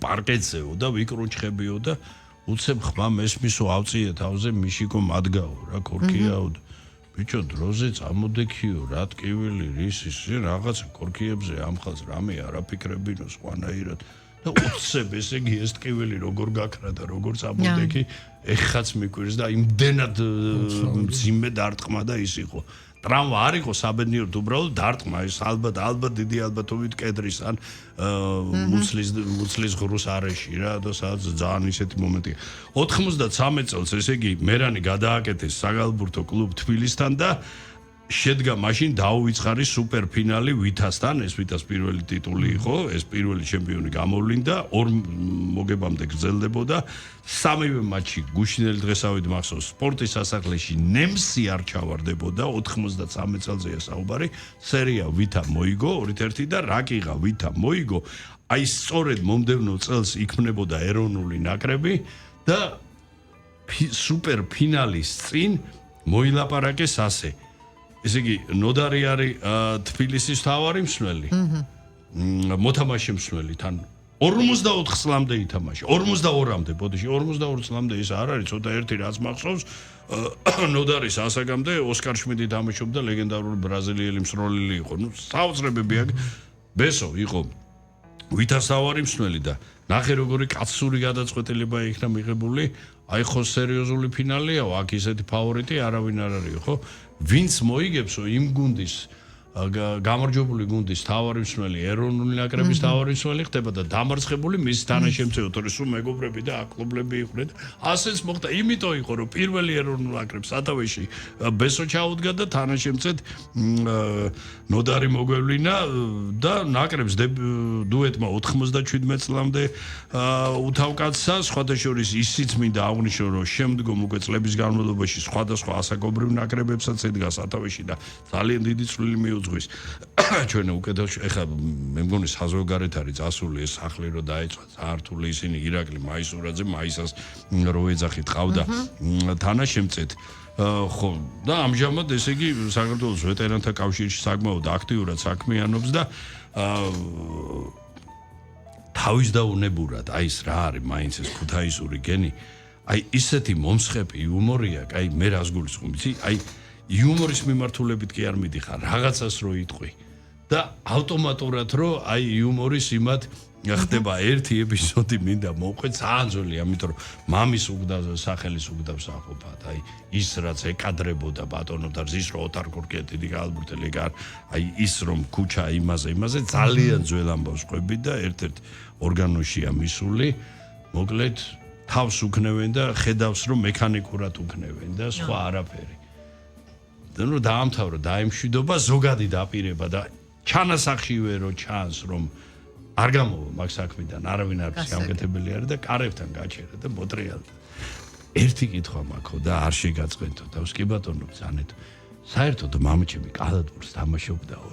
პარკეტზეო და ვიკრუჩხებიო და უცებ ხმა მესმისო ავწიე თავზე მიშიკო მადგაო რა ქორქიაო ბიჭო დროზე წამოდექიო რა ტკივილი რისი რაღაცა ქორქიებზე ამხელს რამე არაფიქრებინო სხვანაირად და უცებ ესე იგი ეს ტკივილი როგორ გაქრა და როგორ წამოდექი ეხაც მიკვირს და იმდენად მძიმე დარტყმა და ის იყო ტრავმა არ იყო საბედნიეროდ უბრალოდ დარტყმა ის ალბათ დიდი ალბათობით კედრის ან მუცლის ღრუს არეში რა და სადაც ძალიან ისეთი მომენტია 93 წელს ესე იგი მერანი გადააკეთეს საგალბურთო კლუბ თბილისთან და შედგა მაშინ დაუვიწყარი სუპერფინალი ვითასთან ეს ვითას პირველი ტიტული იყო ეს პირველი ჩემპიონი გამოვლინდა ორ მოგებამდე გრძელდებოდა სამივე მატჩი გუშინელი დღესავით მახსოვს სპორტის სასახლეში ნემსი არ ჩავარდებოდა 93 წელზეა საუბარი სერია ვითა მოიგო 2-1 და რაკიღა ვითა მოიგო აი სწორედ მომდევნო წელს იქმნებოდა ეროვნული ნაკრები და სუპერფინალის წინ მოილაპარაკეს ასე ესე იგი ნოდარი არის თბილისის თავარი მსვლელი მოთამაშე მსვლელი თან 44 წლამდე ითამაშა 42-მდე ბოდიში 42 წლამდე ის არ არის ცოტა ერთი რაც მახსოვს ნოდარის ასაგამდე ოსკარ შმიდი თამაშობდა ლეგენდარული ბრაზილიელი მსროლელი იყო ნუ საოცრებები აქ ბესო იყო ვითას თავარი მსვლელი და ნახე როგორი კაცური გადაწყვეტილება იქნა მიღებული აი ხო სერიოზული ფინალიაო აქ ისეთი ფავორიტი არავინ არ არის ხო ვინც მოიგებსო იმ გუნდის გამარჯვებული გუნდის თავარი მსვლელი ეროვნული ნაკრების თავარი მსვლელი ხდება და დამარცხებული მის თანაშემწეო თორე მეგობრები და ახლობლები იყვნენ ასეც მოხდა იმიტომ იყო რომ პირველი ეროვნული ნაკრების სათავეში ბესო ჩაუდგა და თანაშემწედ ნოდარი მოგვევლინა და ნაკრებს დუეტმა 97 წლამდე უთავკაცსა სხვადასხვა ისიც მინდა აღვნიშნო რომ შემდგომ უკვე წლების განმავლობაში სხვადასხვა ასაკობრივ ნაკრებებსაც ედგა სათავეში და ძალიან დიდი წვლილი მიუძღვის ჩვენ უკეთეს ეხლა მე მგონი საზღვარგარეთ არის წასული ეს სახლი რო დაეწვა ზართული ისინი ირაკლი მაისურაძე მაისას რო ეძახით ყავდა თანაშემწედ ხო და ამჟამად ესე იგი საქართველოს ვეტერანთა კავშირში საკმაოდ აქტიურად საქმიანობს და თავისდაუნებურად აი ეს რა არის მაინც ეს ქუთაისური გენი აი ისეთი მომსხები იუმორია აი მე რას გულისხმობ იცი აი იუმორის მიმართულებით კი არ მიდიხარ რაღაცას რო იტყვი და ავტომატურად რო აი იუმორის იმათ ხდება ერთი ეპიზოდი მინდა მოვყვე ძალიან ძველი ამიტომ რომ მამის უგდავ სახელის უგდავსაყოფად აი ის რაც ეკადრებოდა ბატონო და ზის რო ოტარ გორკია დიდი გალბურთელი აი ის რომ ქუჩა იმაზე ძალიან ძველ ამბავს ყვები და ერთ-ერთ ორგანოშია მისული მოკლედ თავს უქნევენ და ხედავს რომ მექანიკურად უქნევენ და სხვა არაფერი და ნუ დაამთავრა დაემშვიდობა ზოგადი დაპირება და ჩანასახშივე რო ჩანს რომ არ გამოვა მაგ საქმიდან არავინ არ გამკეთებელი არის და კარებთან გაჩერდა და მოტრიალდა ერთი კითხვა მაქვს და არ შეგაწყვეტო და ვსკი ბატონო ბძანეთ საერთოდ მამაჩემი კალათბურთს თამაშობდაო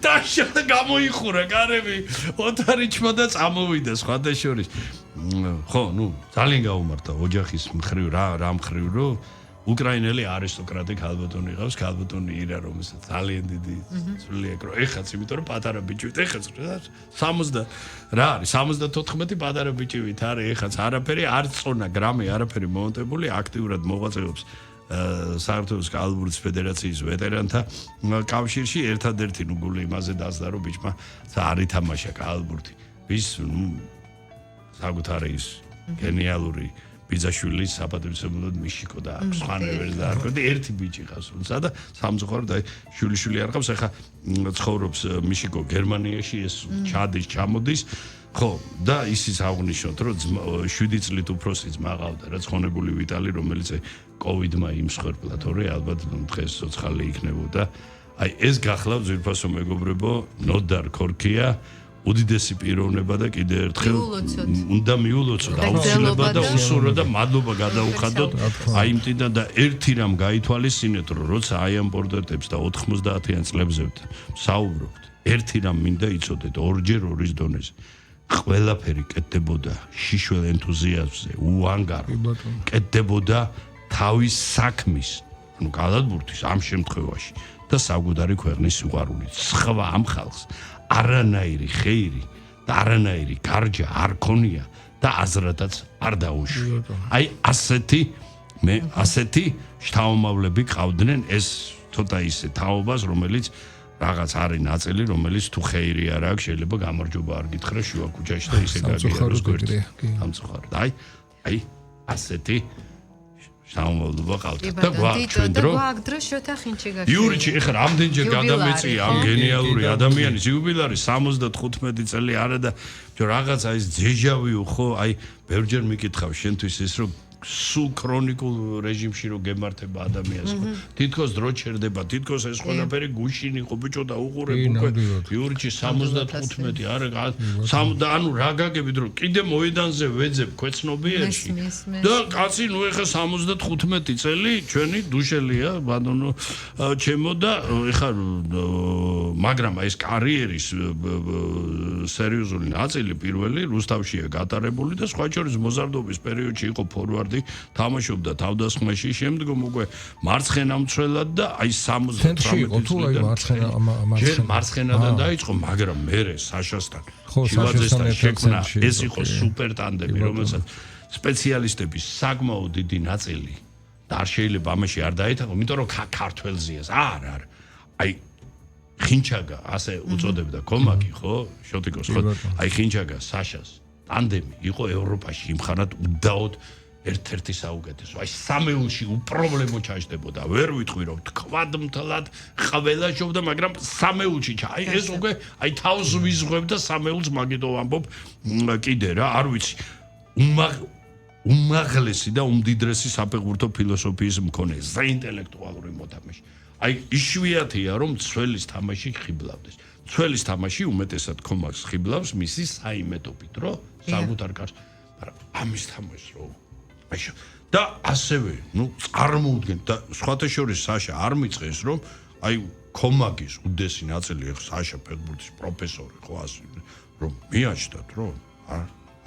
და შედა გამოიხურა კარები ოთარიჩმა და წამოვიდა სხვადასხვის ხო ნუ ძალიან გაუმართა ოჯახის მხრივ რა მხრივ რომ უკრაინელი არისტოკრატი ქალბატონი ყავს ქალბატონი ირა რომელსაც ძალიან დიდი წვლილი აქვს ეხაც იმიტომ რომ პატარა ბიჭივით ეხაც 60 რა არის 74 პატარა ბიჭივით არის ეხაც არაფერი არ წონა გრამი არაფერი მომონტებული აქტიურად მოღვაწეობს საქართველოს კალათბურთის ფედერაციის ვეტერანთა კავშირში ერთადერთი ნუ გული იმაზე დაძდა რომ ბიჭმა არ ითამაშა კალათბურთი ვის საკუთარი ის გენიალური ბიძაშვილის საპატივცემლოდ მიშიკო და სხვანაირად და არქო და ერთი ბიჭი ყავს თუმცა და სამწუხაროდ აი შვილიშვილი არ ყავს ახლა ცხოვრობს მიშიკო გერმანიაში ეს ჩადის ჩამოდის ხო და ისიც აღნიშნოთ რომ 7 წლით უფროსი ძმა ყავდა რა ცხონებული ვიტალი რომელიც კოვიდმა იმსხვერპლა თორე ალბათ დღეს ცოცხალი იქნებოდა აი ეს გახლავთ ძვირფასო მეგობრებო ნოდარ ქორქია უდიდესი პიროვნება და კიდე ერთხელ უნდა მიულოცოთ აუცილებლად და უსურო და მადლობა გადაუხადოთ აი იმდიდან და ერთი რამ გაითვალისწინეთ რომ როცა აი ამ პორტრეტებს და 90-იან წლებზე საუბრობთ ერთი რამ მინდა იცოდეთ ორჯერ ორის დონეზე ყველაფერი კეთდებოდა შიშველ ენთუზიაზმზე უანგარო კეთდებოდა თავის საქმის ანუ გადადბურთის ამ შემთხვევაში და საკუთარი ქვეყნის სიყვარულით სხვა ამ ხალხს არანაირი ხეირი და არანაირი გარჯა არ ქონია და აზრადაც არ დაუშვია. აი ასეთი შთამომავლები ყავდნენ ეს ცოტა ისე თაობას რომელიც რაღაც არის ნაწილი რომელიც თუ ხეირი არ აქვს შეიძლება გამარჯობა არ გითხრა შუა ქუჩაში და ისე გაგიაროს გვერდზე. სამწუხაროდ. აი ასეთი შთამომავლობა ყავდა და გვაქვს დრო შოთა ხინჩი გაქვს იურიჩი ეხლა რამდენჯერ გადამეწია ამ გენიალური ადამიანის იუბილარი 75 წელი არა და რაღაცა ის დეჟავიუ ხო აი ბევრჯერ მიკითხავ შენთვის ის რომ სულ ქრონიკულ რეჟიმში რო გემართება ადამიანს ხო თითქოს დრო ჩერდება თითქოს ეს ყველაფერი გუშინი ხო ბიჭო და უყურებ უკვე იურიჩი 75 არა და ანუ რა გაგებით რომ კიდე მოედანზე ვეძებ ქვეცნობიერში და კაცი ნუ ეხა 75 წელი ჩვენი დუშელია ბატონო ჩემო და ეხა მაგრამ ეს კარიერის სერიოზული ნაწილი პირველი რუსთავშია გატარებული და სხვა შორის მოზარდობის პერიოდში იყო ფორვარდი თამაშობდა თავდასხმაში შემდგომ უკვე მარცხენა მცველად და აი 78 წლიდან მარცხენადან დაიწყო მაგრამ მერე საშასთან შილაძესთან შექმნა ეს იყო სუპერ ტანდემი რომელსაც სპეციალისტების საკმაოდ დიდი ნაწილი და არ შეიძლება ამაში არ დაეთანხო იმიტომ რომ ქართველზეა არა აი ხინჩაგა ასე უწოდებდა კომაკი ხო შოტიკოს ხო აი ხინჩაგა საშას ტანდემი იყო ევროპაში იმხანად უდაოდ ერთ-ერთი საუკეთესო. აი სამეულში უპრობლემო ჩაჯდებოდა. ვერ ვიტყვი რომ თქვადმთლად ყველა შობდა, მაგრამ სამეულში აი ეს უკვე აი თავს ვიზღვევდა სამეულს მაგითო ვამბობ კიდე რა, არ ვიცი. უმაღლესი და უმდიდრესი საფეხბურთო ფილოსოფიის მქონე საინტელექტუალური მოთამაშე. აი იშვიათია რომ ცველის თამაში ხიბლავდეს. ცველის თამაში უმეტესად კომაკს ხიბლავს მისი საიმედობით, რომ საკუთარ კარს, მაგრამ ამის თამაშს რო და ასევე, ნუ წარმოუდგენ და სხვათა შორის საშა არ მიწყეს რომ აი კომაგის უდესი ნაწილი ხო საშა ფეხბურთის პროფესორი ხო ასე რომ მიაჩნდათ რომ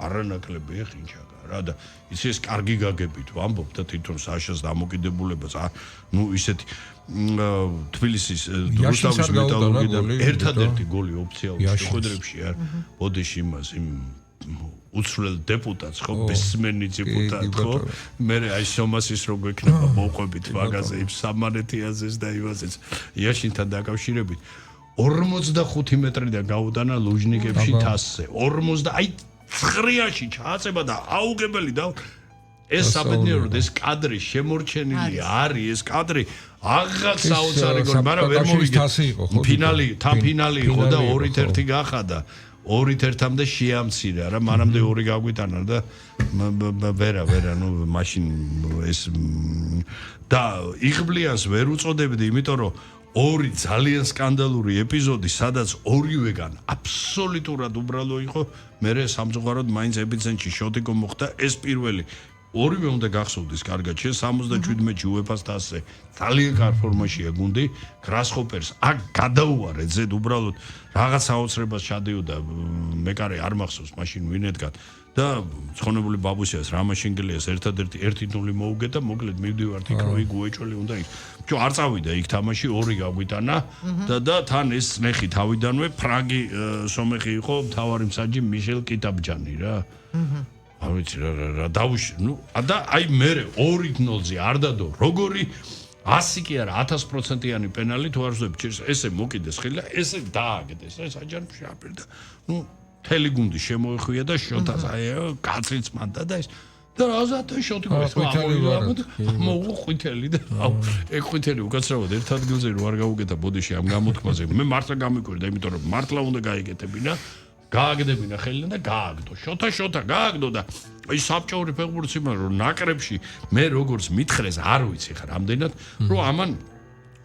არანაკლები ხინჩაგა რა და ის კარგი გაგებით ვამბობ და თვითონ საშას დამოკიდებულებაც ნუ ისეთი თბილისის რუსთავის მეტალურგიდან ერთადერთი გოლი ოფიციალურ შეხვედრებში არ ბოდიში იმას იმ უცვლელ დეპუტატს ხო ბესმენი დეპუტატ ხო მე აი შომასის რო გვექნება მოყვებით მაგაზე იმ სამანეთიაზეს და იმასეც იაშინთან დაკავშირებით 45 მეტრიდან გაუტანა ლუჟნიკებში თასზე 50 აი ცხრიაში ჩააწება და აუგებელი და ეს საბედნიეროდ ეს კადრი შემორჩენილი არის ეს კადრი აღარ საოცარი გოლი მაგრამ ვერ მოვიგე ფინალი იყო და 2-1 გახადა 2-1-მდე შეამცირა რა მანამდე 2 გაგვიტანა და ვერა ნუ მაშინ ეს და იღბლიანს ვერ უწოდებდი იმიტომ რომ ორი ძალიან სკანდალური ეპიზოდი სადაც ორივეგან აბსოლუტურად უბრალო იყო მე სამწუხაროდ მაინც ეპიცენტრში შოტიკო მოხდა ეს პირველი ორივე უნდა გახსოვდეს კარგად შენ 77-ში UEFA-ს თასზე ძალიან კარგ ფორმაშია გუნდი გრასჰოპერს აქ გადაუარე ზედ უბრალოდ რაღაც აუცრებას ჩადიოდა მეკარე არ მახსოვს მაშინ ვინ ედგათ და ცხონებული ბაბუსიას რამაშინგელიას ერთადერთი 1-0 მოუგე და მოკლედ მივდივართ იქ რო იქ უეჭველი უნდა იქ ჯო არ წავიდა იქ თამაში 2 გაგვიტანა და თან ეს ნეხი თავიდანვე ფრანგი სომეხი იყო მთავარი მსაჯი მიშელ კიტაბჯანი რა არ ვიცი რა დავუშვი ნუ და აი მე 2-0-ზე არ დადო როგორი 100 კი არა 1000%-იანი პენალი თუ არ ვზდები ესე მოკიდეს ხილა ესე დააგდეს ეს აჯანში აპირდა ნუ თელი გუნდი შემოეხვია და შოთას აი კაცრიც მანდა და ეს და რაზათა შოთიკოს მოგხვიტელი და ეგ ხვითელი უკაცრავად ერთ ადგილზე რო არ გავუკეთა ბოდიში ამ გამოთქმაზე მე მართლა გამიკვირდა იმიტომ რომ მართლა უნდა გაიგეთებინა გააგდებინა ხელიდან და გააგდო შოთა გააგდო და აი საბჭოური ფეხბურთი მაგრამ ნაკრებში მე როგორც მითხრეს არ ვიცი ხა რამდენად რომ ამან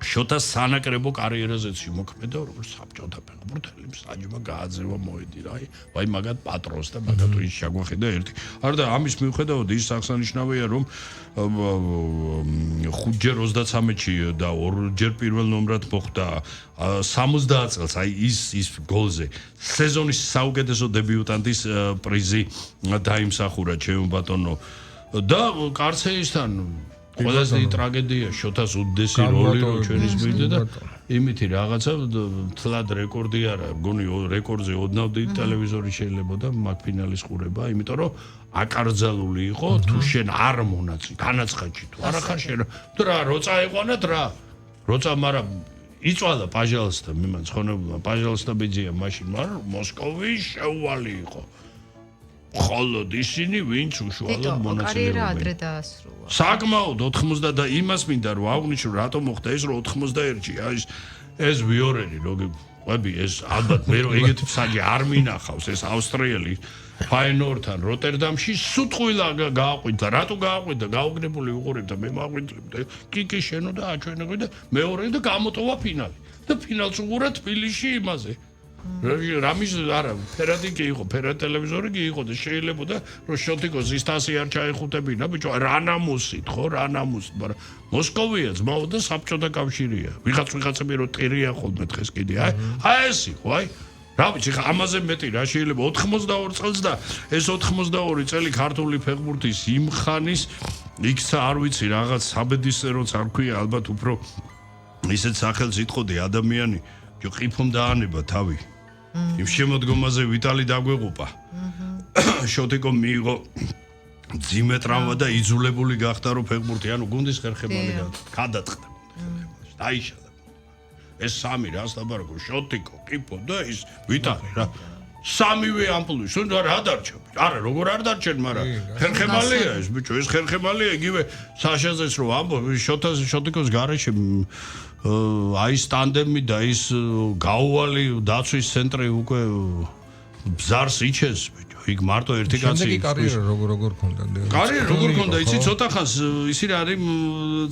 შოთას სანაკრებო კარიერაზეც იმოქმედა როგორც საბჭოთა ფეხბურთელი საჯმა გააძევა მოედი რა აი მაგათ პატრონს და მაგათ ის ჩაგვახედა ერთი არა და ამის მიუხედავად ის აღსანიშნავია რომ 5-ჯერ 33-ში და 2-ჯერ პირველ ნომრად მოხვდა 70 წელს აი ის გოლზე სეზონის საუკეთესო დებიუტანტის პრიზი დაიმსახურა ჩემო ბატონო და კარცეისთან ყველაზე ტრაგედია შოთას უდიდესი როლი რო ჩვენის მივიდა და იმითი რაღაცა თლად რეკორდი არა მგონი რეკორდზე ოდნავ დიდი ტელევიზორი შეიძლება და მაგ ფინალის ყურება იმიტომ რომ აკარძალული იყო თუ შენ არ მონაწი განაცხადში თუ არა ხარ შენ რა როცა ეყვანათ რა როცა მაგრამ იწვალა პაჟალსთა მიმან ცხონებულმა პაჟალსთა ბიძია მაშინ მაგრამ მოსკოვის შეუვალი იყო ხოლოდ ისინი ვინც უშუალოდ მონაწილეობენ. კარიერა ადრე დაასრულა. საკმაოდ 90 და იმას მინდა რომ აღვნიშნო რატომ მოხდა ეს რომ 91-ში ეს ვიორერი როგი ყვები ეს ალბათ მე რომ ეგეთი საჯი არ მინახავს ეს ავსტრიელი ფაინორდთან როტერდამში სუტყვილა გააყვიდა რატო გააყვიდა გაუგნებული უყურებდა მე მაყვინდა კიკი შენო და აჩვენებდი და მეორე და გამოტოვა ფინალი და ფინალს უყურა თბილისში იმაზე რამის არა ფერადი კი იყო ფერად ტელევიზორი კი იყო და შეიძლება და რომ შოთიკოს ისტასი არ ჩაეხუტებინა ბიჭო რანამუსით ხო რანამუსით მაგრამ მოსკოვია ძმაო და საბჭოთა კავშირია ვიღაცები რომ ტირია ხოლმე დღეს კიდე აი ეს იყო აი რა ვიცი ხა ამაზე მეტი რა შეიძლება 82 წელს და ეს 82 წელი ქართული ფეხბურთის იმ ხანის იქცა არ ვიცი რაღაც საბედისწეროც არ ქვია ალბათ უფრო ისეთ სახელს იტყოდი ადამიანი ყიფომ დაანება თავი იმ შემოდგომაზე ვიტალი დაგვეღუპა შოთიკო მიიღო ძიმე ტრავმა და იძულებული გახდა რომ ფეხბურთი ანუ გუნდის ხერხემალი გადაწყდა დაიშალა ეს სამი რას დაბარგო შოთიკო ყიფო და ის ვიტალი რა სამივე ამპლუი შენ რა დარჩა არა როგორ არ დარჩენ მაგრამ ხერხემალია ეს ბიჭო ეს ხერხემალია იგივე საშაზეც რომ ამბობ შოთიკოს გარეშე აი სტანდემი და ის გაუვალი დაცვის ცენტრი უკვე ბზარს იჩეს ბიჭო იქ მარტო ერთი კაცი შემდეგი კარიერა როგორ ქონდა კარიერა როგორ ქონდა იცი ცოტა ხანს ისინი არის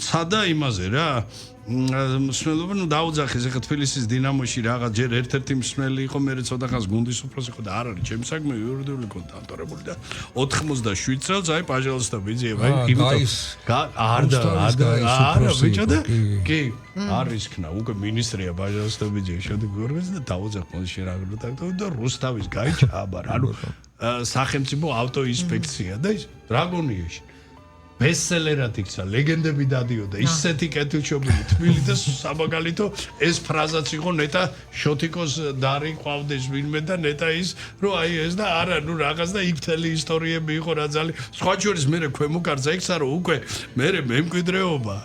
ცადა იმაზე რა მსმელობა ნუ დაუძახეს ეხა თბილისის დინამოში რაღაც ჯერ ერთ-ერთი მსმელი იყო მე ცოტა ხანს გუნდის უფროსი იყო და არ არის ჩემი საქმე იურიდიული კონტანტორებული და 87 წელს აი პაჟალსთა ბიძია აი იმიტომ არა ბიჭო და კი არის ქნა უკვე მინისტრია პაჟალსთა ბიძია შედი გორგეს და დაუძახ მოსი შერაგრო და რუსთავის გაიჩაბარ ანუ სახელმწიფო ავტოინსპექცია და ის დრაგონიაში ბესტსელერად იქცა ლეგენდები დადიოდა ისეთი კეთილშობილი თბილი და სამაგალითო ეს ფრაზაც იყო ნეტა შოთიკოს დარი ყავდეს ვინმე და ნეტა ის რომ აი ეს და არა ნუ რაღაც და იქ მთელი ისტორიები იყო რა ძალი სხვა შორის მე ქვემო კარზე იქცა რომ უკვე მე მემკვიდრეობა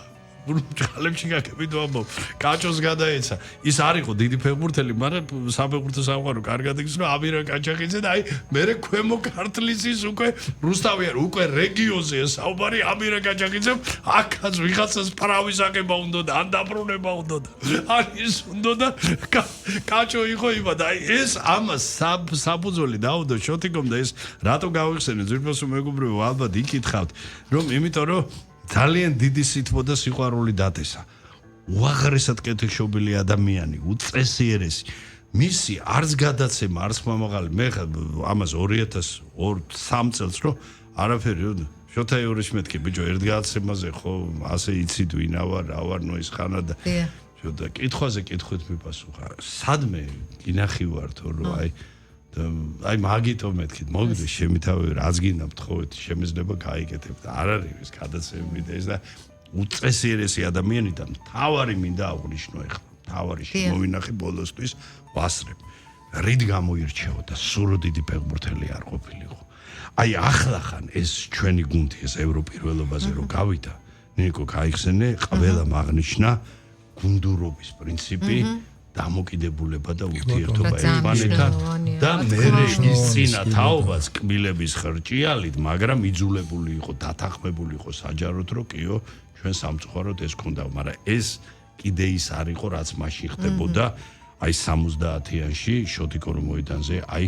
ჭალებში გაკეთებდ ამბობ კაჭოს გადაეცა ის არ იყო დიდი ფეხბურთელი მაგრამ საფეხბურთო სამყარო კარგად იქს რომ აბირა კაჭახიძე და აი მე ქვემო ქართლის ის უკვე რუსთავია უკვე რეგიონზე საუბარი აბირა კაჭახიძე აქაც ვიღაცას ფრავის აღება უნდა და ან დაბრუნება უნდა და ან ის უნდა და კაჭო იყო იმა და აი ეს ამას საფუძველი დაუდო შოთიკომ და ეს რატო გავიხსენე ძირფასო მეგობრებო ალბათ იკითხავთ რომ იმიტომ რომ ძალიან დიდი სითბო და სიყვარული დადესა. უაღრესად კეთილშობილი ადამიანი, უწესიერესი. მისი არც გადაცემა, არც მამაღალი, მე ამას 2003 წელს რო არაფერი შოთა ეურის მეთქი ბიჭო ერთ გადაცემაზე ხო ასე იცით ვინა ვარ, რა ვარ, ნუ ის ხანა და შოთა კითხვაზე კითხვით მიპასუხა. სადმე გინახი ვარ თო რომ აი მაგითო მეთქით მოგდე შემითავე რაც გინდა მთხოვეთ შემეძლება გაიგეთებ და არ არის ეს გადაცემები და ეს და უწესიერესი ადამიანი და თავარი მინდა აღნიშნო ეხლა თავარი შემოვინახე ბოლოსთვის ვასრებ რით გამოირჩეო და სულ დიდი ფეხბურთელი არ ყოფილიყო აი ახლა ხან ეს ჩვენი გუნდი ეს ევროპირველობაზე რო გავიდა ნიკო გაიხსენე ყველა მაგნიშნა გუნდურობის პრინციპი დამოკიდებულება და ურთიერთობა და ძალიან ერთმანეთთან მნიშვნელოვანია, და რა მე თქმა უნდა. ის წინა თაობაც კბილების ხრჭიალით, მაგრამ იძულებული იყო, დათანხმებული იყო საჯაროდ, რომ კიო ჩვენ სამწუხაროდ ეს ქონდა, მაგრამ ეს კიდე ის არ იყო, რაც მაშინ ხდებოდა. აი 70-იანში შოთიკო მოედანზე აი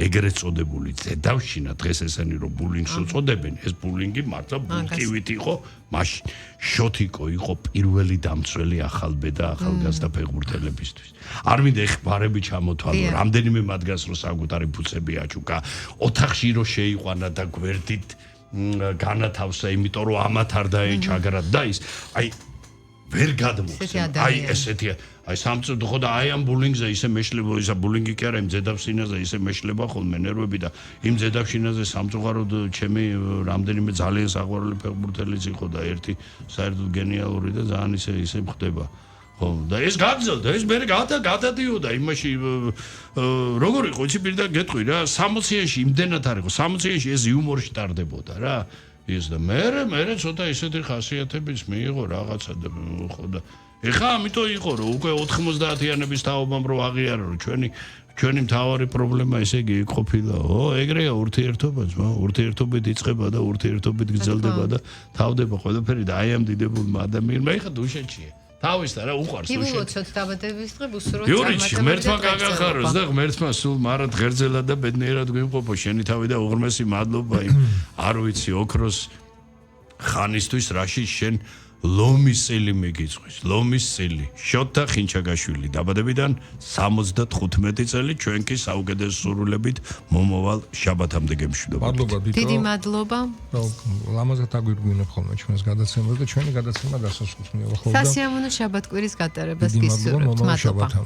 ეგრეთ წოდებული ზედავშინა დღეს ესენი რომ ბულინგს უწოდებენ ეს ბულინგი მართლა ბულკივით იყო მაშინ შოთიკო იყო პირველი დამცველი ახალბედა ახალგაზრდა ფეხბურთელებისთვის არ მინდა ეხ ბარები ჩამოთვალო რამდენიმე მათგანს რო საკუთარი ფუცები აჩუკა ოთახში რო შეიყვანა და გვერდით განათავსა იმიტომ რომ ამათ არ დაეჩაგრა და ის აი ვერ გადმოხსნა აი ესეთი აი სამწუხაროდ ხო და აი ამ ბულინგზე ისე მეშლება ისა ბულინგი კი არა იმ ზედავშინაზე ისე მეშლება ხოლმე ნერვები და იმ ზედავშინაზე სამწუხაროდ ჩემი რამდენიმე ძალიან საყვარელი ფეხბურთელიც იყო და ერთი საერთოდ გენიალური და ძალიან ისე ხდება ხო და ეს გაგზელდა ეს მე გადადიოდა იმაში როგორ იყო იცი პირდაპირ გეტყვი რა 60-იანში იმდენად არ იყო 60-იანში ეს იუმორში ტარდებოდა რა ის და მე ცოტა ისეთი ხასიათებიც მიიღო რაღაცა და ხო და ეხა ამიტომ იყო რომ უკვე 90-იანების თაობამ რო აღიარა რომ ჩვენი მთავარი პრობლემა ესე იგი ყოფილაო ეგრეა ურთიერთობაც ურთიერთობით იწყება და ურთიერთობით გრძელდება და თავდება ყველაფერი და აი ამ დიდებულმა ადამიანმა ეხა დუშეთშია თავის და რა უყარს დუშეთი იბულოცოთ დაბადების დღე უსურვოთ იურიჩი ღმერთმა გაგახაროს და ღმერთმა სულ მარად ღერძელად და ბედნიერად გვიმყოფო შენი თავი და უღრმესი მადლობა იმ არ ვიცი ოქროს ხანისთვის რაში შენ ლომის წილი მიგიწვის ლომის წილი შოთა ხინჩაგაშვილი დაბადებიდან 75 წელი ჩვენ კი საუკეთესო სურვილებით მომავალ შაბათამდე გემშვიდობებით მადლობა დიდი მადლობა ლამაზად აგვირგვინებ ხოლმე ჩვენს გადაცემას და ჩვენი გადაცემა დასასრულს მიიღო ხოლმე სასიამოვნო შაბათ კვირის გატარებას გისურვებთ მადლობა